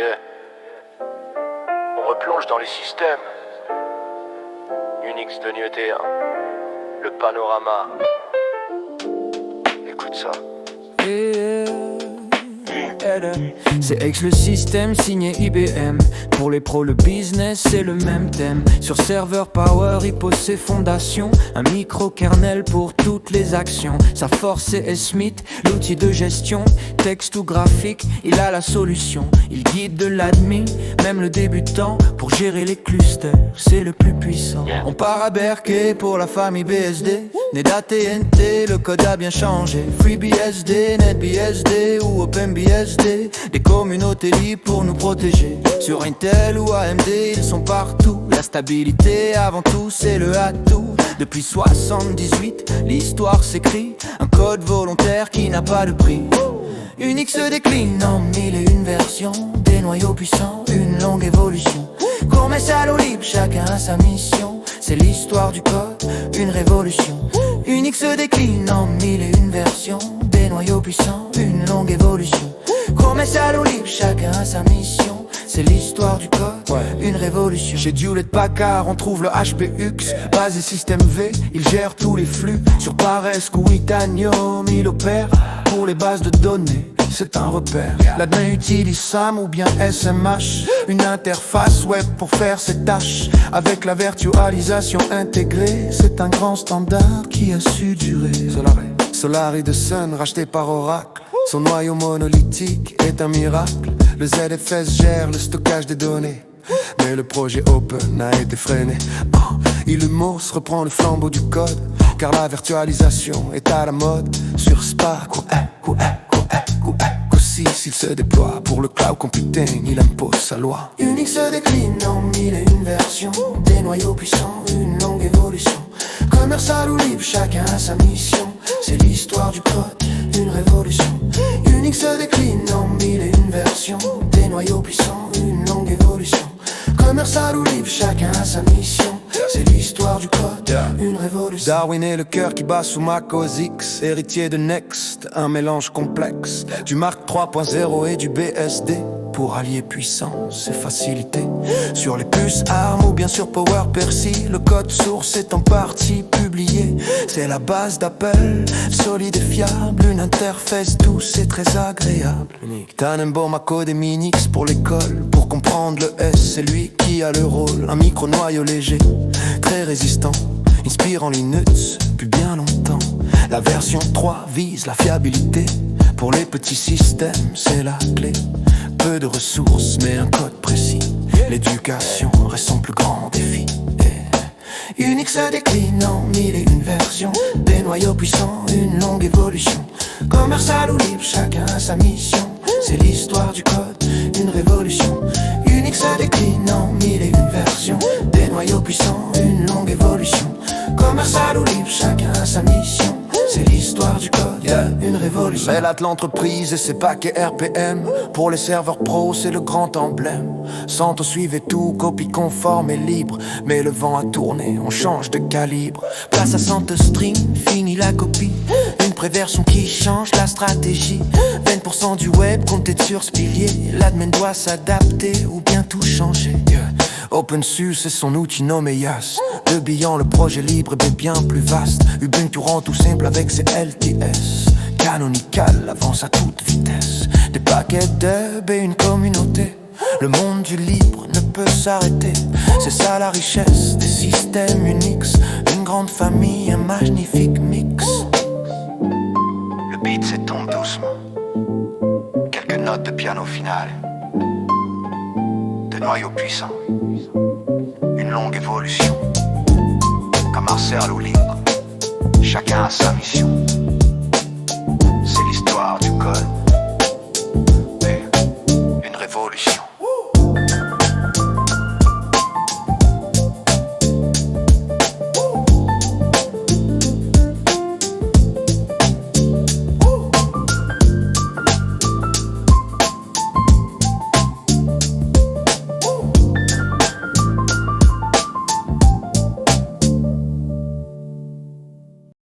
Yeah. On replonge dans les systèmes. Unix de Nueté, hein. Le panorama. Écoute ça. C'est X le système signé IBM. Pour les pros le business c'est le même thème. Sur serveur power il pose ses fondations. Un micro-kernel pour toutes les actions. Sa force c'est S-Smith, l'outil de gestion. Texte ou graphique, il a la solution. Il guide de l'admin, même le débutant. Pour gérer les clusters, c'est le plus puissant. On part à Berkeley pour la famille BSD. Né d'AT&T, le code a bien changé. FreeBSD, NetBSD ou OpenBSD. Des communautés libres pour nous protéger. Sur Intel ou AMD, ils sont partout. La stabilité avant tout, c'est le atout. Depuis 78, l'histoire s'écrit. Un code volontaire qui n'a pas de prix. Unix se décline en 1001 versions. Des noyaux puissants, une longue évolution. Qu'on met ça à l'eau libre, chacun a sa mission. C'est l'histoire du code, une révolution. Unix se décline en 1001 versions. Des noyaux puissants, une longue évolution. Qu'on met ça à l'eau libre, chacun a sa mission. C'est l'histoire du code, une révolution. Chez Hewlett-Packard, on trouve le HPUX. Basé système V, il gère tous les flux. Sur Paresque ou Itanium, il opère pour les bases de données. C'est un repère. L'admin utilise SAM ou bien SMH. Une interface web pour faire ses tâches. Avec la virtualisation intégrée, c'est un grand standard qui a su durer. Solari de Sun, racheté par Oracle. Son noyau monolithique est un miracle. Le ZFS gère le stockage des données. Mais le projet Open a été freiné. Illumos reprend le flambeau du code. Car la virtualisation est à la mode. Sur Spark ou aussi s'il se déploie. Pour le cloud computing, il impose sa loi. Unix se décline en 1001 versions. Des noyaux puissants, une longue évolution. Commercial ou libre, chacun a sa mission. C'est l'histoire du code, une révolution. Unix se décline en 1001 versions. Des noyaux puissants, une longue évolution. Commercial ou libre, chacun a sa mission. C'est l'histoire du code, une révolution. Darwin est le cœur qui bat sous Mac OS X. Héritier de Next, un mélange complexe. Du Mark 3.0 et du BSD. Pour allier puissance et facilité. Sur les puces ARM ou bien sur PowerPC. Le code source est en partie publié. C'est la base d'Apple, solide et fiable. Une interface douce et très agréable. Tannenbaum a codé Minix pour l'école. Pour comprendre le S, c'est lui qui a le rôle. Un micro-noyau léger, très résistant, inspirant Linux depuis bien longtemps. La version 3 vise la fiabilité. Pour les petits systèmes, c'est la clé. Peu de ressources, mais un code précis. L'éducation reste son plus grand défi. Unix se décline en 1001 versions. Des noyaux puissants, une longue évolution. Commercial ou libre, chacun a sa mission. C'est l'histoire du code, une révolution. Unix se décline en 1001 versions. Des noyaux puissants, une longue évolution. Commercial ou libre, chacun a sa mission. C'est l'histoire du code, une révolution. Belle l'entreprise et ses paquets RPM. Pour les serveurs pro, c'est le grand emblème. Santo suivait tout, copie conforme et libre. Mais le vent a tourné, on change de calibre. Place à CentOS-Stream, fini la copie. Une préversion qui change la stratégie. 20% du web compté sur ce pilier. L'admin doit s'adapter ou bien tout changer. OpenSUSE c'est son outil nommé YAS. De bilan le projet libre est bien plus vaste. Ubuntu rend tout simple avec ses LTS. Canonical avance à toute vitesse. Des paquets d'hub et une communauté. Le monde du libre ne peut s'arrêter. C'est ça la richesse des systèmes Unix. Une grande famille, un magnifique mix. Le beat s'étombe doucement. Quelques notes de piano final. De noyaux puissants. Une longue évolution. Comme Marcel ou libre. Chacun a sa mission.